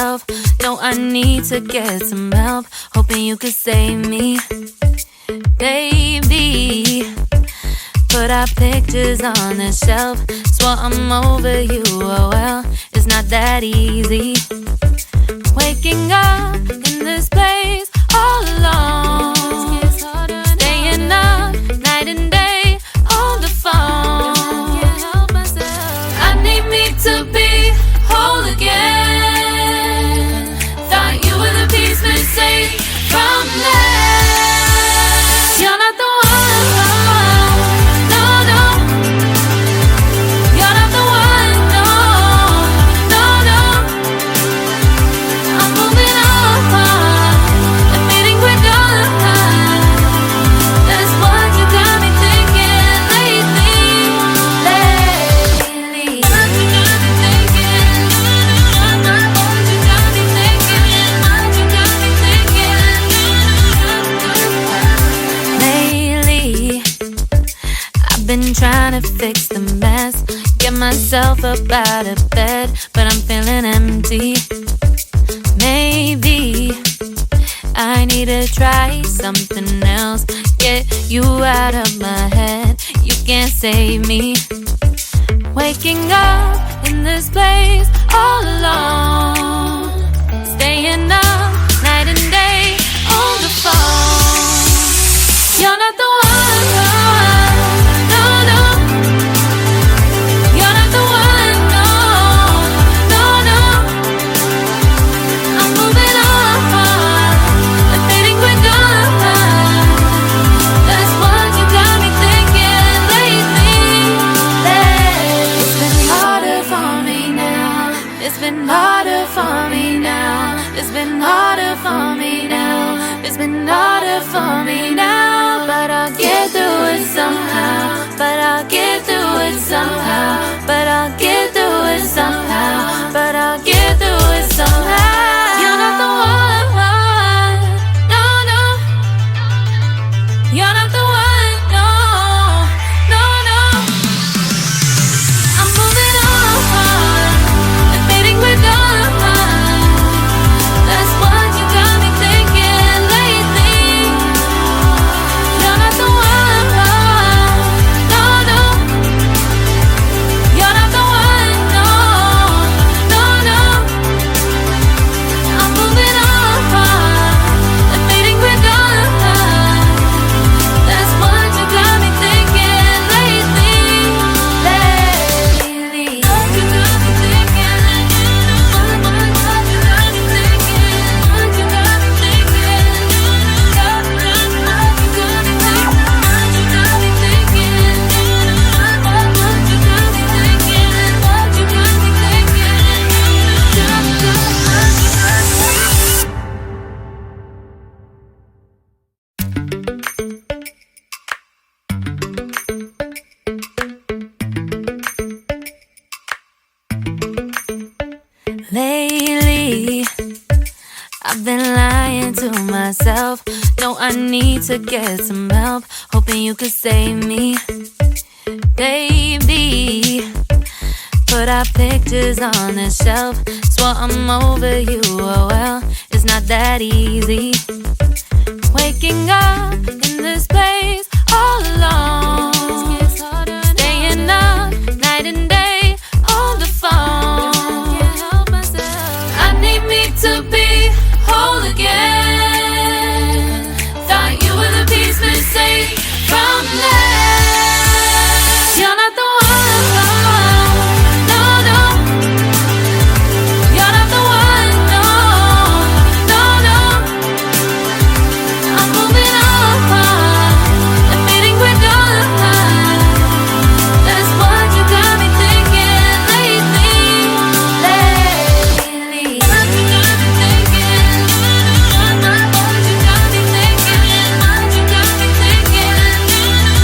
myself. No, I need to get some help. Hoping you could save me, baby. Put our pictures on the shelf. Swore I'm over you, oh well, it's not that easy. Waking up in this place all alone, staying up night and day on the phone. I need me to be whole again. Thought you were the piece missing from that. You're not the one. Been trying to fix the mess, get myself up out of bed, but I'm feeling empty. Maybe I need to try something else. Get you out of my head, you can't save me. Waking up in this place all alone, staying up night and day on the phone. You're not the one. It's been harder for me now. It's been harder for me now. It's been harder for me now. But I'll get through it somehow. But I'll get through it somehow. But I'll get through it somehow. But I'll get through it somehow. You're not the one. No, no. You're not the one. No, no, no. I'm moving on. That's what you got me thinking lately. You're not the one. No, no. You're not the one. No, no, no. I'm moving on. Admitting we're done. That's what you got me thinking lately. What you got me thinking. Lately, I've been lying to myself. No, I need to get some help. Hoping you could save me, baby. Put our pictures on the shelf. Swore I'm over you, oh well, it's not that easy. Waking up in this place